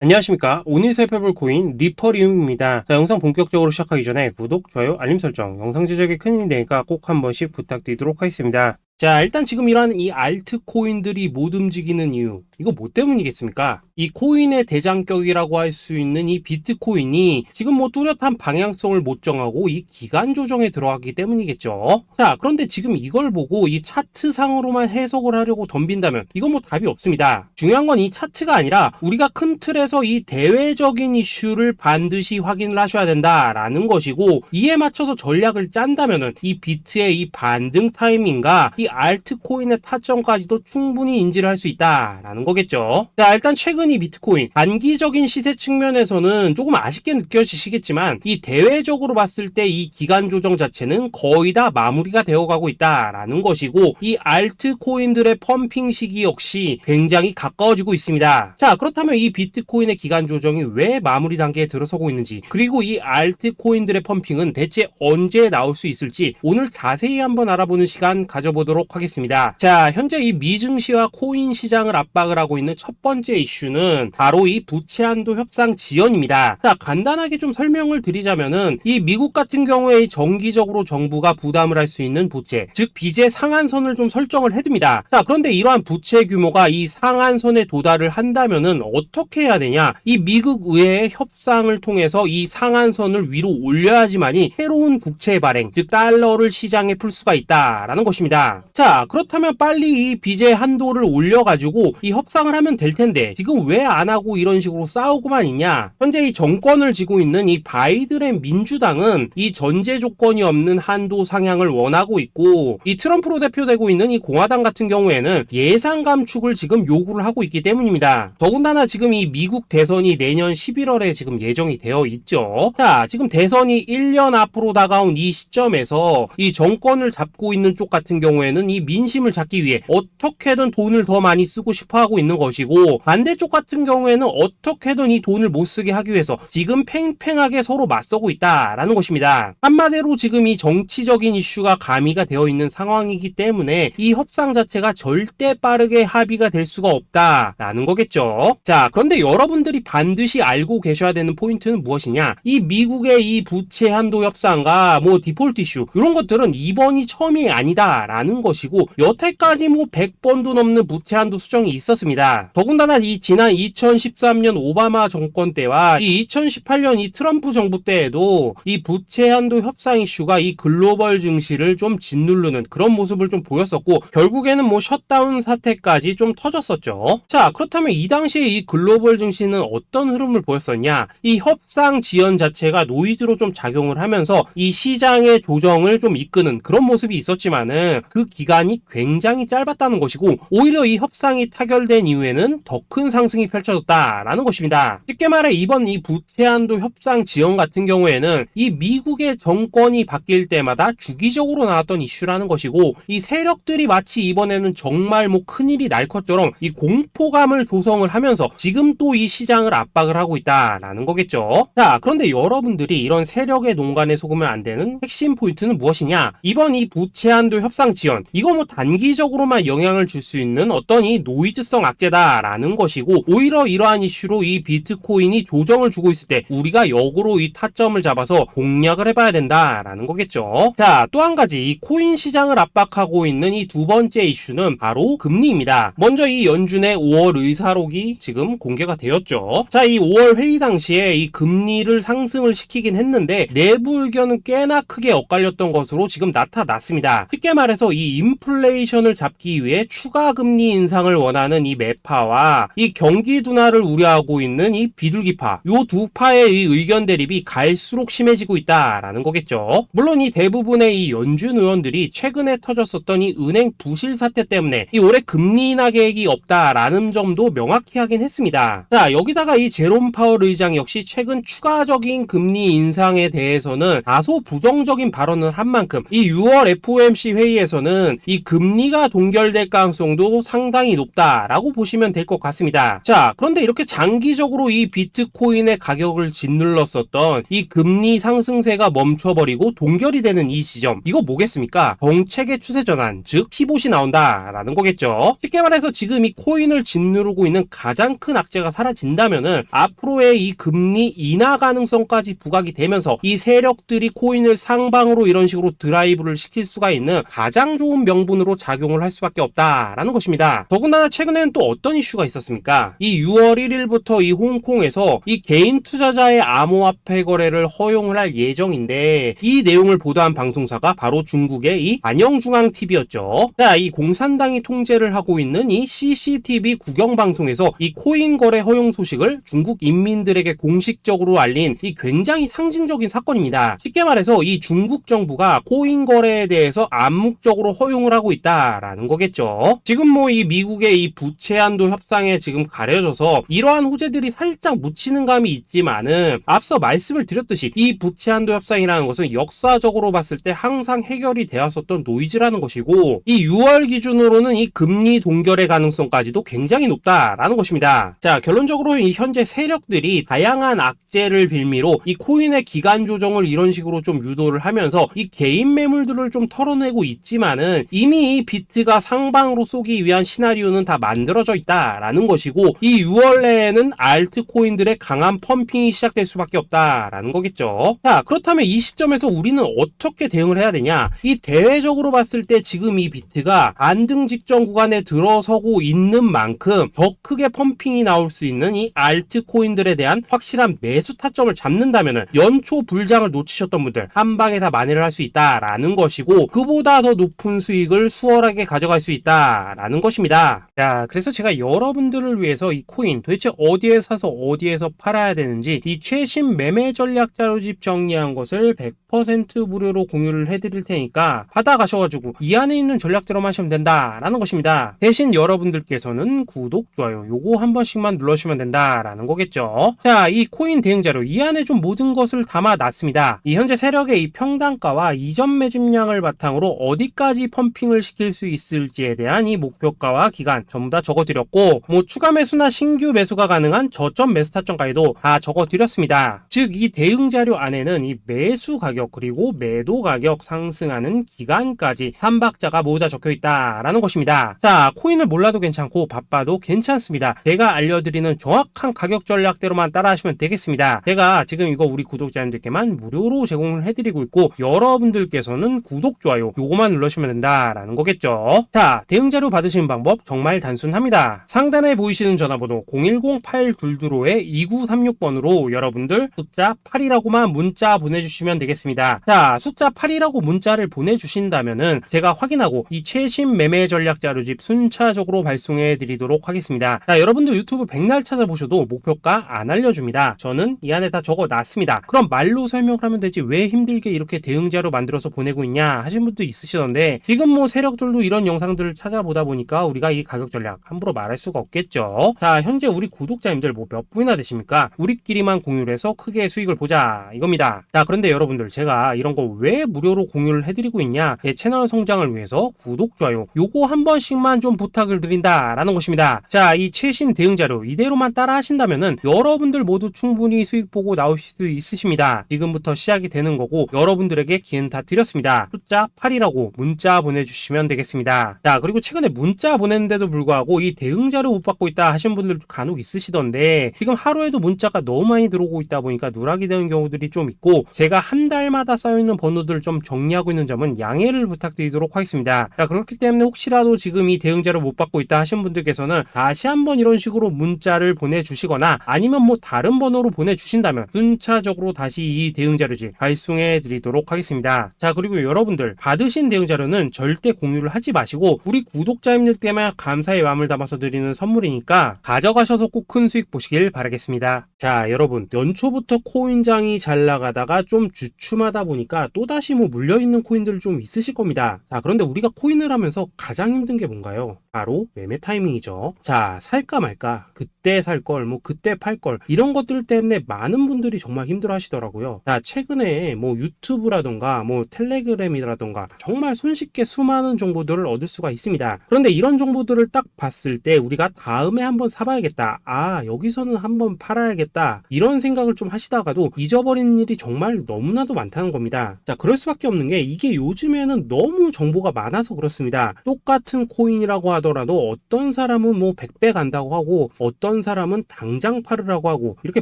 안녕하십니까. 오늘 살펴볼 코인 리퍼리움입니다. 자, 영상 본격적으로 시작하기 전에 구독, 좋아요, 알림 설정, 영상 제작에 큰 힘이 되니까 꼭 한 번씩 부탁드리도록 하겠습니다. 자, 일단 지금 이러한 이 알트코인들이 못 움직이는 이유, 이거 뭐 때문이겠습니까? 이 코인의 대장격이라고 할 수 있는 이 비트코인이 지금 뭐 뚜렷한 방향성을 못 정하고 이 기간 조정에 들어가기 때문이겠죠. 자, 그런데 지금 이걸 보고 이 차트상으로만 해석을 하려고 덤빈다면 이건 뭐 답이 없습니다. 중요한 건 이 차트가 아니라 우리가 큰 틀에서 이 대외적인 이슈를 반드시 확인을 하셔야 된다라는 것이고, 이에 맞춰서 전략을 짠다면은 이 비트의 이 반등 타이밍과 이 알트코인의 타점까지도 충분히 인지를 할 수 있다라는 거겠죠. 자, 일단 최근 이 비트코인 단기적인 시세 측면에서는 조금 아쉽게 느껴지시겠지만 이 대외적으로 봤을 때 이 기간 조정 자체는 거의 다 마무리가 되어가고 있다라는 것이고, 이 알트코인들의 펌핑 시기 역시 굉장히 가까워지고 있습니다. 자, 그렇다면 이 비트코인의 기간 조정이 왜 마무리 단계에 들어서고 있는지, 그리고 이 알트코인들의 펌핑은 대체 언제 나올 수 있을지 오늘 자세히 한번 알아보는 시간 가져보도록 하겠습니다. 자, 현재 이 미증시와 코인 시장을 압박을 하고 있는 첫 번째 이슈는 바로 이 부채 한도 협상 지연입니다. 자, 간단하게 좀 설명을 드리자면은 이 미국 같은 경우에 정기적으로 정부가 부담을 할 수 있는 부채, 즉 빚의 상한선을 좀 설정을 해둡니다. 자, 그런데 이러한 부채 규모가 이 상한선에 도달을 한다면은 어떻게 해야 되냐? 이 미국 의회의 협상을 통해서 이 상한선을 위로 올려야지만이 새로운 국채 발행, 즉 달러를 시장에 풀 수가 있다라는 것입니다. 자, 그렇다면 빨리 이 빚의 한도를 올려가지고 이 협상을 하면 될 텐데 지금 왜 안 하고 이런 식으로 싸우고만 있냐? 현재 이 정권을 쥐고 있는 이 바이든의 민주당은 이 전제 조건이 없는 한도 상향을 원하고 있고, 이 트럼프로 대표되고 있는 이 공화당 같은 경우에는 예산 감축을 지금 요구를 하고 있기 때문입니다. 더군다나 지금 이 미국 대선이 내년 11월에 지금 예정이 되어 있죠. 자, 지금 대선이 1년 앞으로 다가온 이 시점에서 이 정권을 잡고 있는 쪽 같은 경우에는 이 민심을 잡기 위해 어떻게든 돈을 더 많이 쓰고 싶어 하고 있는 것이고, 반대쪽 같은 경우에는 어떻게든 이 돈을 못 쓰게 하기 위해서 지금 팽팽하게 서로 맞서고 있다라는 것입니다. 한마디로 지금 이 정치적인 이슈가 가미가 되어 있는 상황이기 때문에 이 협상 자체가 절대 빠르게 합의가 될 수가 없다라는 거겠죠. 자, 그런데 여러분들이 반드시 알고 계셔야 되는 포인트는 무엇이냐? 이 미국의 이 부채 한도 협상과 뭐 디폴트 이슈, 이런 것들은 이번이 처음이 아니다라는 것이고, 여태까지 뭐 100번도 넘는 부채 한도 수정이 있었습니다. 더군다나 이 지난 2013년 오바마 정권 때와 이 2018년 이 트럼프 정부 때에도 이 부채 한도 협상 이슈가 이 글로벌 증시를 좀 짓누르는 그런 모습을 좀 보였었고, 결국에는 뭐 셧다운 사태까지 좀 터졌었죠. 자, 그렇다면 이 당시에 이 글로벌 증시는 어떤 흐름을 보였었냐? 이 협상 지연 자체가 노이즈로 좀 작용을 하면서 이 시장의 조정을 좀 이끄는 그런 모습이 있었지만은 그 기간이 굉장히 짧았다는 것이고, 오히려 이 협상이 타결된 이후에는 더 큰 상승이 펼쳐졌다라는 것입니다. 쉽게 말해 이번 이 부채 한도 협상 지연 같은 경우에는 이 미국의 정권이 바뀔 때마다 주기적으로 나왔던 이슈라는 것이고, 이 세력들이 마치 이번에는 정말 뭐 큰일이 날 것처럼 이 공포감을 조성을 하면서 지금 또 이 시장을 압박을 하고 있다라는 거겠죠. 자, 그런데 여러분들이 이런 세력의 농간에 속으면 안 되는 핵심 포인트는 무엇이냐? 이번 이 부채 한도 협상 지연, 이거 뭐 단기적으로만 영향을 줄 수 있는 어떤 이 노이즈성 악재다라는 것이고, 오히려 이러한 이슈로 이 비트코인이 조정을 주고 있을 때 우리가 역으로 이 타점을 잡아서 공략을 해봐야 된다라는 거겠죠. 자, 또 한 가지 이 코인 시장을 압박하고 있는 이 두 번째 이슈는 바로 금리입니다. 먼저 이 연준의 5월 의사록이 지금 공개가 되었죠. 자, 이 5월 회의 당시에 이 금리를 상승을 시키긴 했는데 내부 의견은 꽤나 크게 엇갈렸던 것으로 지금 나타났습니다. 쉽게 말해서 이 인플레이션을 잡기 위해 추가 금리 인상을 원하는 이 매파와 이 경기 둔화를 우려하고 있는 이 비둘기파, 요 두 파의 이 의견 대립이 갈수록 심해지고 있다라는 거겠죠. 물론 이 대부분의 이 연준 의원들이 최근에 터졌었던 이 은행 부실 사태 때문에 이 올해 금리 인하 계획이 없다라는 점도 명확히 하긴 했습니다. 자, 여기다가 이 제롬 파월 의장 역시 최근 추가적인 금리 인상에 대해서는 다소 부정적인 발언을 한 만큼 이 6월 FOMC 회의에서는 보면은 이 금리가 동결될 가능성도 상당히 높다라고 보시면 될 것 같습니다. 자, 그런데 이렇게 장기적으로 이 비트코인의 가격을 짓눌렀었던 이 금리 상승세가 멈춰버리고 동결이 되는 이 지점, 이거 뭐겠습니까? 정책의 추세 전환, 즉 피봇이 나온다라는 거겠죠. 쉽게 말해서 지금 이 코인을 짓누르고 있는 가장 큰 악재가 사라진다면은 앞으로의 이 금리 인하 가능성까지 부각이 되면서 이 세력들이 코인을 상방으로 이런 식으로 드라이브를 시킬 수가 있는 가장 좋은 명분으로 작용을 할 수밖에 없다라는 것입니다. 더군다나 최근에는 또 어떤 이슈가 있었습니까? 이 6월 1일부터 이 홍콩에서 이 개인 투자자의 암호화폐 거래를 허용을 할 예정인데, 이 내용을 보도한 방송사가 바로 중국의 이 안영중앙TV였죠. 자, 이 공산당이 통제를 하고 있는 이 CCTV 국영방송에서 이 코인 거래 허용 소식을 중국 인민들에게 공식적으로 알린 이 굉장히 상징적인 사건입니다. 쉽게 말해서 이 중국 정부가 코인 거래에 대해서 암묵적으로 허용을 하고 있다라는 거겠죠. 지금 뭐 이 미국의 이 부채 한도 협상에 지금 가려져서 이러한 호재들이 살짝 묻히는 감이 있지만은, 앞서 말씀을 드렸듯이 이 부채 한도 협상이라는 것은 역사적으로 봤을 때 항상 해결이 되었었던 노이즈라는 것이고, 이 6월 기준으로는 이 금리 동결의 가능성까지도 굉장히 높다라는 것입니다. 자, 결론적으로 이 현재 세력들이 다양한 악재를 빌미로 이 코인의 기간 조정을 이런 식으로 좀 유도를 하면서 이 개인 매물들을 좀 털어내고 있지만은, 이미 이 비트가 상방으로 쏘기 위한 시나리오는 다 만들어져 있다라는 것이고, 이 6월 내에는 알트코인들의 강한 펌핑이 시작될 수밖에 없다라는 거겠죠. 자, 그렇다면 이 시점에서 우리는 어떻게 대응을 해야 되냐? 이 대외적으로 봤을 때 지금 이 비트가 안등 직전 구간에 들어서고 있는 만큼 더 크게 펌핑이 나올 수 있는 이 알트코인들에 대한 확실한 매수 타점을 잡는다면은 연초 불장을 놓치셨던 분들 한 방에 다 만회를 할 수 있다라는 것이고, 그보다 더 높은 수익을 수월하게 가져갈 수 있다라는 것입니다. 자, 그래서 제가 여러분들을 위해서 이 코인 도대체 어디에 사서 어디에서 팔아야 되는지 이 최신 매매 전략 자료집 정리한 것을 100% 무료로 공유를 해드릴 테니까 받아가셔가지고 이 안에 있는 전략대로만 하시면 된다라는 것입니다. 대신 여러분들께서는 구독, 좋아요 요거 한 번씩만 눌러주시면 된다라는 거겠죠. 자, 이 코인 대응 자료 이 안에 좀 모든 것을 담아놨습니다. 이 현재 세력의 이 평단가와 이전 매집량을 바탕으로 어디까지 펌핑을 시킬 수 있을지에 대한 이 목표가와 기간 전부 다 적어드렸고, 뭐 추가 매수나 신규 매수가 가능한 저점 매수 타점까지도 다 적어드렸습니다. 즉 이 대응 자료 안에는 이 매수 가격 그리고 매도 가격 상승하는 기간까지 3박자가 모두 다 적혀있다라는 것입니다. 자, 코인을 몰라도 괜찮고 바빠도 괜찮습니다. 제가 알려드리는 정확한 가격 전략대로만 따라하시면 되겠습니다. 제가 지금 이거 우리 구독자님들께만 무료로 제공을 해드리고 있고, 여러분들께서는 구독, 좋아요 요거만 눌러주시면 된다라는 거겠죠. 자, 대응 자료 받으시는 방법 정말 단순합니다. 상단에 보이시는 전화번호 010-822-2936번으로 여러분들 숫자 8이라고만 문자 보내주시면 되겠습니다. 자, 숫자 8이라고 문자를 보내주신다면은 제가 확인하고 이 최신 매매 전략 자료집 순차적으로 발송해 드리도록 하겠습니다. 자, 여러분들 유튜브 백날 찾아보셔도 목표가 안 알려줍니다. 저는 이 안에 다 적어놨습니다. 그럼 말로 설명을 하면 되지 왜 힘들게 이렇게 대응 자료 만들어서 보내고 있냐 하신 분도 있으시던데, 지금 뭐 세력들도 이런 영상들을 찾아보다 보니까 우리가 이 가격 전략 함부로 말할 수가 없겠죠. 자, 현재 우리 구독자님들 뭐 몇 분이나 되십니까? 우리끼리만 공유를 해서 크게 수익을 보자 이겁니다. 자, 그런데 여러분들 제가 이런 거 왜 무료로 공유를 해드리고 있냐? 제 채널 성장을 위해서 구독, 좋아요 요거 한 번씩만 좀 부탁을 드린다라는 것입니다. 자, 이 최신 대응 자료 이대로만 따라 하신다면은 여러분들 모두 충분히 수익 보고 나오실 수 있으십니다. 지금부터 시작이 되는 거고, 여러분들에게 기회는 다 드렸습니다. 숫자 8이라고 문자 보내주시면 되겠습니다. 자, 그리고 최근에 문자 보냈는데도 불구하고 이 대응 자료 못 받고 있다 하신 분들도 간혹 있으시던데, 지금 하루에도 문자가 너무 많이 들어오고 있다 보니까 누락이 되는 경우들이 좀 있고, 제가 한 달마다 쌓여있는 번호들을 좀 정리하고 있는 점은 양해를 부탁드리도록 하겠습니다. 자, 그렇기 때문에 혹시라도 지금 이 대응 자료 못 받고 있다 하신 분들께서는 다시 한번 이런 식으로 문자를 보내주시거나 아니면 뭐 다른 번호로 보내주신다면 순차적으로 다시 이 대응 자료지 발송해 드리도록 하겠습니다. 자, 그리고 여러분들 받으신 대응 자료는 절대 공유를 하지 마시고 우리 구독자님들께만 감사의 마음을 담아서 드리는 선물이니까 가져가셔서 꼭 큰 수익 보시길 바라겠습니다. 자, 여러분 연초부터 코인장이 잘 나가다가 좀 주춤 말씀하다 보니까 또다시 뭐 물려있는 코인들 좀 있으실 겁니다. 자, 그런데 우리가 코인을 하면서 가장 힘든 게 뭔가요? 바로 매매 타이밍이죠. 자, 살까 말까, 그때 살 걸, 뭐 그때 팔 걸, 이런 것들 때문에 많은 분들이 정말 힘들어 하시더라고요. 자, 최근에 뭐 유튜브라던가 뭐 텔레그램이라던가 정말 손쉽게 수많은 정보들을 얻을 수가 있습니다. 그런데 이런 정보들을 딱 봤을 때 우리가 다음에 한번 사봐야겠다, 아 여기서는 한번 팔아야겠다, 이런 생각을 좀 하시다가도 잊어버리는 일이 정말 너무나도 많다는 겁니다. 자, 그럴 수밖에 없는 게 이게 요즘에는 너무 정보가 많아서 그렇습니다. 똑같은 코인이라고 하더라도 어떤 사람은 뭐 100배 간다고 하고 어떤 사람은 당장 팔으라고 하고, 이렇게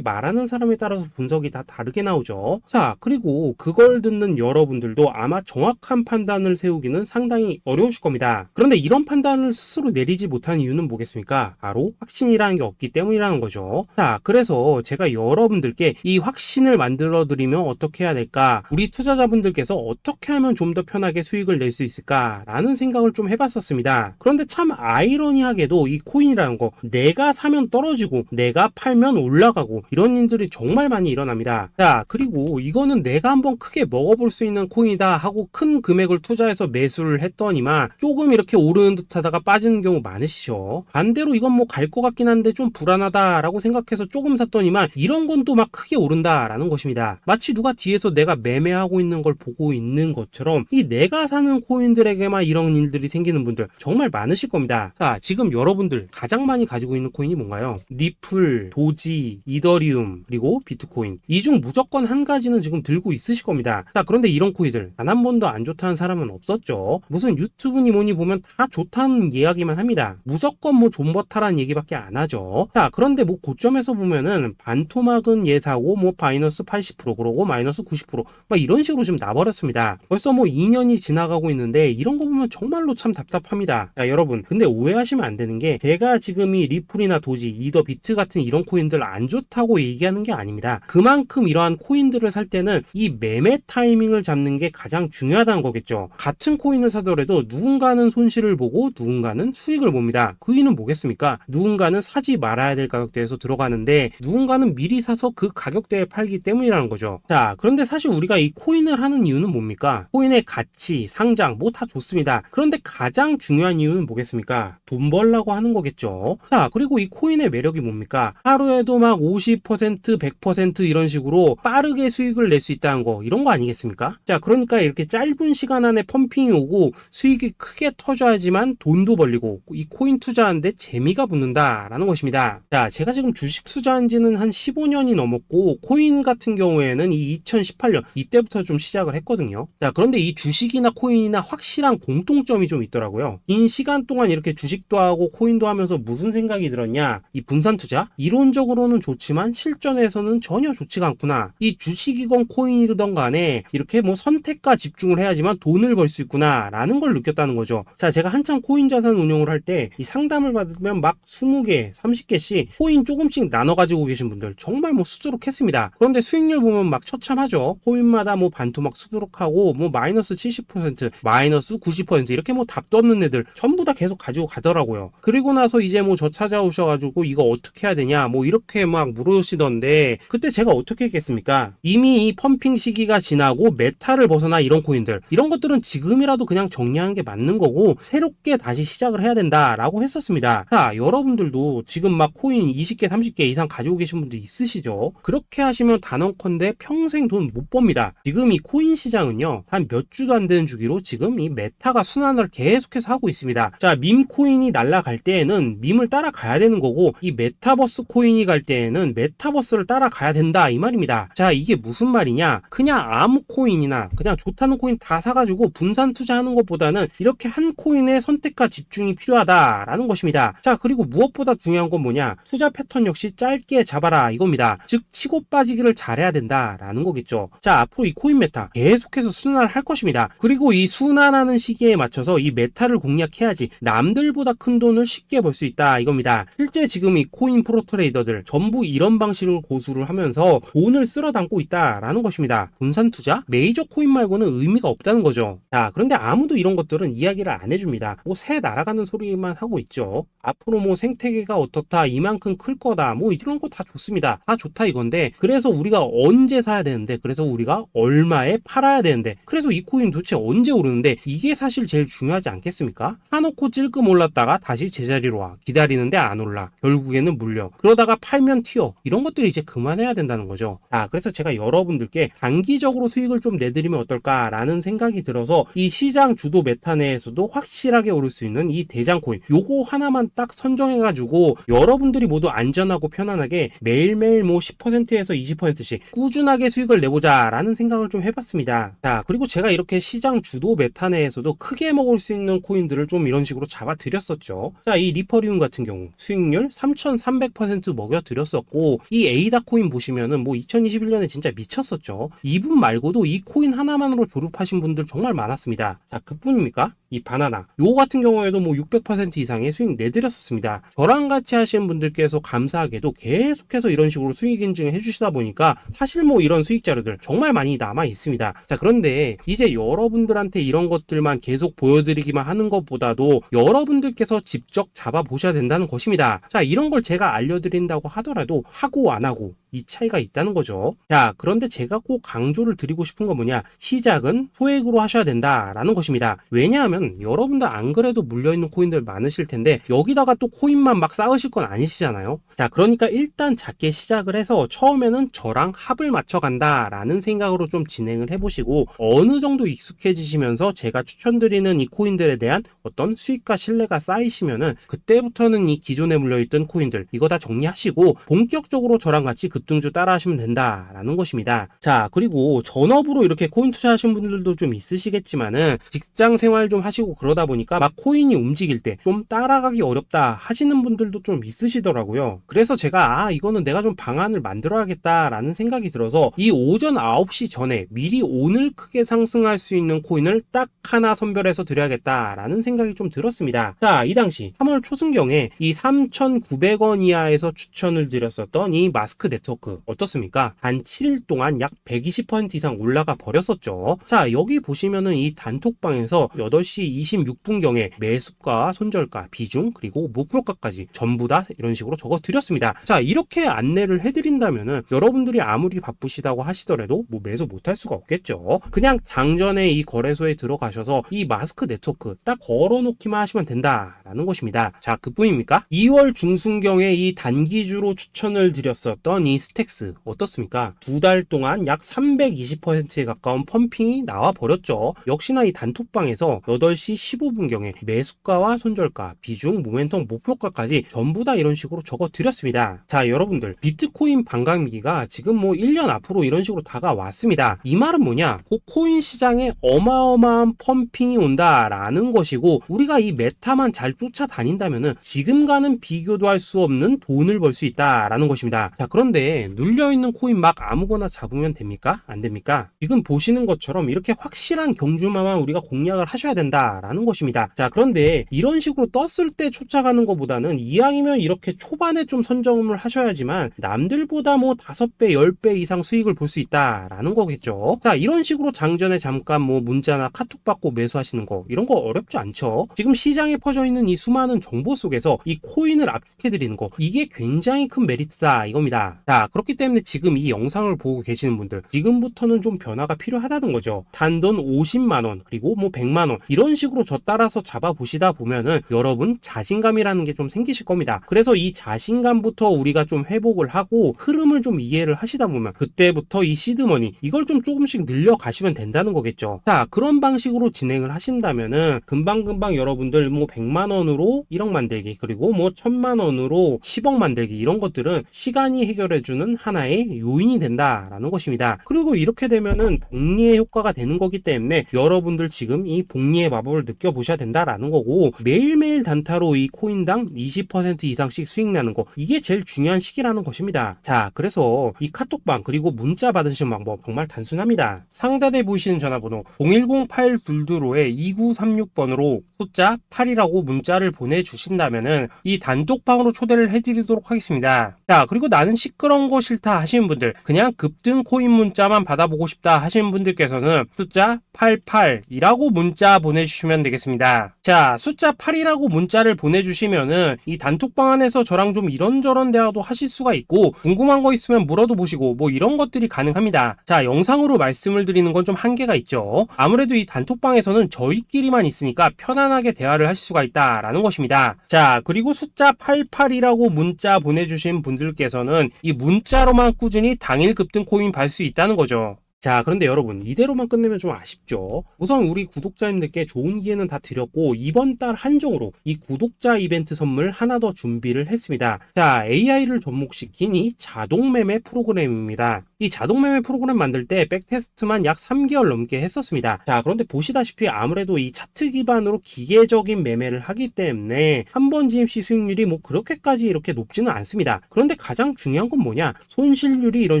말하는 사람에 따라서 분석이 다 다르게 나오죠. 자, 그리고 그걸 듣는 여러분들도 아마 정확한 판단을 세우기는 상당히 어려우실 겁니다. 그런데 이런 판단을 스스로 내리지 못한 이유는 뭐겠습니까? 바로 확신이라는 게 없기 때문이라는 거죠. 자, 그래서 제가 여러분들께 이 확신을 만들어 드리면 어떻게 해야 될까, 우리 투자자분들께서 어떻게 하면 좀 더 편하게 수익을 낼 수 있을까 라는 생각을 좀 해봤었습니다. 그런데 참 아이러니하게도 이 코인이라는 거, 내가 사면 떨어지고 내가 팔면 올라가고 이런 일들이 정말 많이 일어납니다. 자, 그리고 이거는 내가 한번 크게 먹어볼 수 있는 코인이다 하고 큰 금액을 투자해서 매수를 했더니만 조금 이렇게 오르는 듯 하다가 빠지는 경우 많으시죠. 반대로 이건 뭐 갈 것 같긴 한데 좀 불안하다 라고 생각해서 조금 샀더니만 이런 건 또 막 크게 오른다 라는 것입니다. 마치 누가 뒤에서 내가 매매하고 있는 걸 보고 있는 것처럼 이 내가 사는 코인들에게만 이런 일들이 생기는 분들 정말 많으실 겁니다. 자, 지금 여러분들 가장 많이 가지고 있는 코인이 뭔가요? 리플, 도지, 이더리움, 그리고 비트코인. 이 중 무조건 한 가지는 지금 들고 있으실 겁니다. 자, 그런데 이런 코인들 단 한 번도 안 좋다는 사람은 없었죠. 무슨 유튜브니 뭐니 보면 다 좋다는 이야기만 합니다. 무조건 뭐 존버타라는 얘기밖에 안 하죠. 자, 그런데 뭐 고점에서 보면은 반토막은 예사고 뭐 마이너스 80% 그러고 마이너스 90% 막 이런 식으로 지금 나버렸습니다. 벌써 뭐 2년이 지나가고 있는데 이런 거 보면 정말로 참 답답합니다. 자, 여러분 근데 오해하시면 안 되는 게 제가 지금 이 리플이나 도지, 이더, 비트 같은 이런 코인들 안 좋다고 얘기하는 게 아닙니다. 그만큼 이러한 코인들을 살 때는 이 매매 타이밍을 잡는 게 가장 중요하다는 거겠죠. 같은 코인을 사더라도 누군가는 손실을 보고 누군가는 수익을 봅니다. 그 이유는 뭐겠습니까? 누군가는 사지 말아야 될 가격대에서 들어가는데 누군가는 미리 사서 그 가격대에 팔기 때문이라는 거죠. 자, 그런데 사실 우리가 이 코인을 하는 이유는 뭡니까? 코인의 가치, 상장 뭐 다 좋습니다. 그런데 가장 중요한 이유는 뭐겠습니까? 돈 벌라고 하는 거겠죠. 자, 그리고 이 코인의 매력이 뭡니까? 하루에도 막 50%, 100% 이런 식으로 빠르게 수익을 낼 수 있다는 거, 이런 거 아니겠습니까? 자, 그러니까 이렇게 짧은 시간 안에 펌핑이 오고 수익이 크게 터져야지만 돈도 벌리고 이 코인 투자하는데 재미가 붙는다라는 것입니다. 자, 제가 지금 주식 투자한 지는 한 15년이 넘었고 코인 같은 경우에는 이 2018년 이때부터 좀 시작을 했거든요. 자, 그런데 이 주식이나 코인이나 확실한 공통점이 좀 있더라고요. 긴 시간 동안 이렇게 주식도 하고 코인도 하면서 무슨 생각이 들었냐, 이 분산 투자 이론적으로는 좋지만 실전에서는 전혀 좋지가 않구나, 이 주식이건 코인이든 간에 이렇게 뭐 선택과 집중을 해야지만 돈을 벌 수 있구나 라는 걸 느꼈다는 거죠. 자, 제가 한참 코인 자산 운용을 할 때 이 상담을 받으면 막 20개 30개씩 코인 조금씩 나눠 가지고 계신 분들 정말 뭐 수두룩했습니다. 그런데 수익률 보면 막 처참하죠. 코인마다 뭐 반토막 수두룩하고 뭐 마이너스 70% 마이너스 90% 이렇게 뭐 답도 없는 애들 전부 다 계속 가지고 가더라고요. 그리고 나서 이제 뭐 저 찾아오셔가지고 이거 어떻게 해야 되냐 뭐 이렇게 막 물으시던데 그때 제가 어떻게 했겠습니까? 이미 이 펌핑 시기가 지나고 메타를 벗어나 이런 코인들 이런 것들은 지금이라도 그냥 정리하는 게 맞는 거고 새롭게 다시 시작을 해야 된다라고 했었습니다. 자, 여러분들도 지금 막 코인 20개 30개 이상 가지고 계신 분들 있으시죠? 그렇게 하시면 단언컨대 평생 돈 못 법니다. 지금 이 코인 시장은요 한 몇 주도 안 되는 주기로 지금 이 메타가 순환을 계속해서 하고 있습니다. 자, 밈 코인이 날아갈 때에는 밈을 따라가야 되는 거고 이 메타버스 코인이 갈 때에는 메타버스를 따라가야 된다 이 말입니다. 자, 이게 무슨 말이냐, 그냥 아무 코인이나 그냥 좋다는 코인 다 사가지고 분산 투자하는 것보다는 이렇게 한 코인에 선택과 집중이 필요하다라는 것입니다. 자, 그리고 무엇보다 중요한 건 뭐냐, 투자 패턴 역시 짧게 잡아라 이겁니다. 즉 치고 빠지기를 잘해야 된다라는 거겠죠. 자, 앞으로 이 코인 메타 계속해서 순환을 할 것입니다. 그리고 이 순환하는 시기에 맞춰서 이 메타를 공략해야지 남들보다 큰 돈을 쉽게 벌 수 있다 이겁니다. 실제 지금 이 코인 프로 트레이더들 전부 이런 방식을 고수를 하면서 돈을 쓸어 담고 있다라는 것입니다. 분산 투자? 메이저 코인 말고는 의미가 없다는 거죠. 자, 그런데 아무도 이런 것들은 이야기를 안 해줍니다. 뭐 새 날아가는 소리만 하고 있죠. 앞으로 뭐 생태계가 어떻다, 이만큼 클 거다, 뭐 이런 거 다 좋습니다. 다 좋다 이건데 그래서 우리가 언제 사야 되는데, 그래서 우리가 우리가 얼마에 팔아야 되는데, 그래서 이 코인 도대체 언제 오르는데, 이게 사실 제일 중요하지 않겠습니까? 사놓고 찔끔 올랐다가 다시 제자리로 와, 기다리는데 안 올라, 결국에는 물려, 그러다가 팔면 튀어, 이런 것들이 이제 그만해야 된다는 거죠. 그래서 제가 여러분들께 단기적으로 수익을 좀 내드리면 어떨까라는 생각이 들어서 이 시장 주도 메타 내에서도 확실하게 오를 수 있는 이 대장 코인, 요거 하나만 딱 선정해가지고 여러분들이 모두 안전하고 편안하게 매일매일 뭐 10%에서 20%씩 꾸준하게 수익을 내보자 라는 생각을 좀 해봤습니다. 그리고 제가 이렇게 시장 주도 메타 내에서도 크게 먹을 수 있는 코인들을 좀 이런 식으로 잡아드렸었죠. 이 리퍼리움 같은 경우 수익률 3300% 먹여드렸었고, 이 에이다 코인 보시면은 뭐 2021년에 진짜 미쳤었죠. 이분 말고도 이 코인 하나만으로 졸업하신 분들 정말 많았습니다. 그뿐입니까? 이 바나나, 요거 같은 경우에도 뭐 600% 이상의 수익 내드렸었습니다. 저랑 같이 하시는 분들께서 감사하게도 계속해서 이런 식으로 수익 인증을 해주시다 보니까 사실 뭐 이런 수익 자료들 정말 많이 남아 있습니다. 그런데 이제 여러분들한테 이런 것들만 계속 보여드리기만 하는 것보다도 여러분들께서 직접 잡아보셔야 된다는 것입니다. 이런 걸 제가 알려드린다고 하더라도 하고 안 하고 이 차이가 있다는 거죠. 그런데 제가 꼭 강조를 드리고 싶은 건 뭐냐, 시작은 소액으로 하셔야 된다라는 것입니다. 왜냐하면 여러분들 안 그래도 물려있는 코인들 많으실 텐데 여기다가 또 코인만 막 쌓으실 건 아니시잖아요. 그러니까 일단 작게 시작을 해서 처음에는 저랑 합을 맞춰간다 라는 생각으로 좀 진행을 해보시고, 어느 정도 익숙해지시면서 제가 추천드리는 이 코인들에 대한 어떤 수익과 신뢰가 쌓이시면은 그때부터는 이 기존에 물려있던 코인들 이거 다 정리하시고 본격적으로 저랑 같이 급등주 따라 하시면 된다라는 것입니다. 그리고 전업으로 이렇게 코인 투자하시는 분들도 좀 있으시겠지만은 직장 생활 좀 하시고 그러다 보니까 막 코인이 움직일 때 좀 따라가기 어렵다 하시는 분들도 좀 있으시더라고요. 그래서 제가 이거는 내가 좀 방안을 만들어야겠다라는 생각이 들어서 이 오전 9시 전에 미리 오늘 크게 상승할 수 있는 코인을 딱 하나 선별해서 드려야겠다라는 생각이 좀 들었습니다. 이 당시 3월 초순경에 이 3,900원 이하에서 추천을 드렸었던 이 마스크 네트워크 어떻습니까? 단 7일 동안 약 120% 이상 올라가 버렸었죠. 여기 보시면은 이 단톡방에서 8시 26분경에 매수가, 손절가, 비중, 그리고 목표가까지 전부 다 이런 식으로 적어 드렸습니다. 이렇게 안내를 해드린다면은 여러분들이 아무리 바쁘시다고 하시더라도 뭐 매수 못할 수가 없겠죠. 그냥 장전에 이 거래소에 들어가셔서 이 마스크 네트워크 딱 걸어놓기만 하시면 된다라는 것입니다. 그뿐입니까? 2월 중순경에 이 단기주로 추천을 드렸었던 이 스택스 어떻습니까? 2달 동안 약 320%에 가까운 펌핑이 나와 버렸죠. 역시나 이 단톡방에서 8시 15분경에 매수가와 손절가, 비중, 모멘텀, 목표가까지 전부 다 이런 식으로 적어 드렸습니다. 여러분들, 비트코인 반감기가 지금 뭐 1년 앞으로 이런 식으로 다가왔습니다. 이 말은 뭐냐? 코인 시장에 어마어마한 펌핑이 온다라는 것이고, 우리가 이 메타만 잘 쫓아다닌다면은 지금과는 비교도 할 수 없는 돈을 벌 수 있다라는 것입니다. 그런데 눌려있는 코인 막 아무거나 잡으면 됩니까? 안 됩니까? 지금 보시는 것처럼 이렇게 확실한 경주마만 우리가 공략을 하셔야 된다라는 것입니다. 그런데 이런 식으로 떴을 때 쫓아가는 것보다는 이왕이면 이렇게 초반에 좀 선점을 하셔야지만 남들보다 뭐 5배, 10배 이상 수익을 볼 수 있다라는 거겠죠. 이런 식으로 장전에 잠깐 뭐 문자나 카톡 받고 매수하시는 거, 이런 거 어렵지 않죠. 지금 시장에 퍼져 있는 이 수많은 정보 속에서 이 코인을 압축해드리는 거, 이게 굉장히 큰 메리트다 이겁니다. 그렇기 때문에 지금 이 영상을 보고 계시는 분들, 지금부터는 좀 변화가 필요하다는 거죠. 단돈 50만원 그리고 뭐 100만원 이런 식으로 저 따라서 잡아보시다 보면은 여러분 자신감이라는 게 좀 생기실 겁니다. 그래서 이 자신감부터 우리가 좀 회복을 하고 흐름을 좀 이해를 하시다 보면 그때부터 이 시드머니 이걸 좀 조금씩 늘려가시면 된다는 거겠죠. 그런 방식으로 진행을 하신다면은 금방금방 여러분들 뭐 100만원으로 1억 만들기, 그리고 뭐 1000만원으로 10억 만들기, 이런 것들은 시간이 해결해주는 하나의 요인이 된다라는 것입니다. 그리고 이렇게 되면은 복리의 효과가 되는 거기 때문에 여러분들 지금 이 복리의 마법을 느껴보셔야 된다라는 거고, 매일매일 단타로 이 코인당 20% 이상씩 수익 나는 거, 이게 제일 중요한 시기라는 것입니다. 그래서 이 카톡방 그리고 문자 받으시는 방법 정말 단순합니다. 상단에 보이시는 전화번호 010-822-2936번으로 숫자 8이라고 문자를 보내주신다면은 이 단톡방으로 초대를 해드리도록 하겠습니다. 그리고 나는 시끄러운 어려운 거 싫다 하시는 분들, 그냥 급등 코인 문자만 받아보고 싶다 하시는 분들께서는 숫자 88이라고 문자 보내주시면 되겠습니다. 자, 숫자 8이라고 문자를 보내주시면은 이 단톡방 안에서 저랑 좀 이런저런 대화도 하실 수가 있고, 궁금한 거 있으면 물어도 보시고 뭐 이런 것들이 가능합니다. 자, 영상으로 말씀을 드리는 건 좀 한계가 있죠. 아무래도 이 단톡방에서는 저희끼리만 있으니까 편안하게 대화를 하실 수가 있다라는 것입니다. 자, 그리고 숫자 88이라고 문자 보내주신 분들께서는 이 문자로만 꾸준히 당일 급등 코인 받을 수 있다는 거죠. 자, 그런데 여러분, 이대로만 끝내면 좀 아쉽죠. 우선 우리 구독자님들께 좋은 기회는 다 드렸고, 이번 달 한정으로 이 구독자 이벤트 선물 하나 더 준비를 했습니다. 자, AI를 접목시킨 이 자동매매 프로그램입니다. 이 자동매매 프로그램 만들 때 백테스트만 약 3개월 넘게 했었습니다. 자, 그런데 보시다시피 아무래도 이 차트 기반으로 기계적인 매매를 하기 때문에 한 번 지입 시 수익률이 뭐 그렇게까지 이렇게 높지는 않습니다. 그런데 가장 중요한 건 뭐냐? 손실률이 이런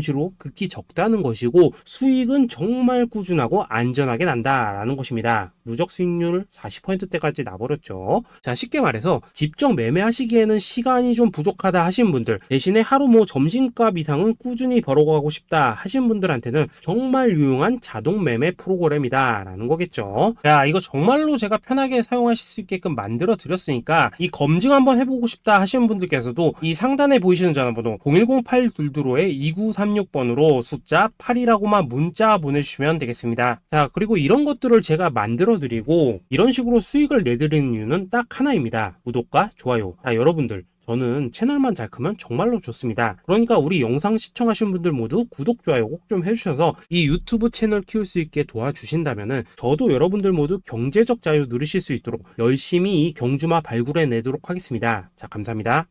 식으로 극히 적다는 것이고, 수익은 정말 꾸준하고 안전하게 난다라는 것입니다. 누적 수익률 40%대까지 나버렸죠. 자, 쉽게 말해서 직접 매매하시기에는 시간이 좀 부족하다 하시는 분들, 대신에 하루 뭐 점심값 이상은 꾸준히 벌어가고 싶다 하시는 분들한테는 정말 유용한 자동 매매 프로그램이다 라는 거겠죠. 자, 이거 정말로 제가 편하게 사용하실 수 있게끔 만들어 드렸으니까 이 검증 한번 해보고 싶다 하시는 분들께서도 이 상단에 보이시는 전화번호 010-822-2936번으로 숫자 8이라고만 문자 보내주시면 되겠습니다. 자, 그리고 이런 것들을 제가 만들어 드리고 이런 식으로 수익을 내드리는 이유는 딱 하나입니다. 구독과 좋아요. 자, 여러분들, 저는 채널만 잘 크면 정말로 좋습니다. 그러니까 우리 영상 시청하시는 분들 모두 구독, 좋아요 꼭 좀 해주셔서 이 유튜브 채널 키울 수 있게 도와주신다면은 저도 여러분들 모두 경제적 자유 누리실 수 있도록 열심히 이 경주마 발굴해 내도록 하겠습니다. 자, 감사합니다.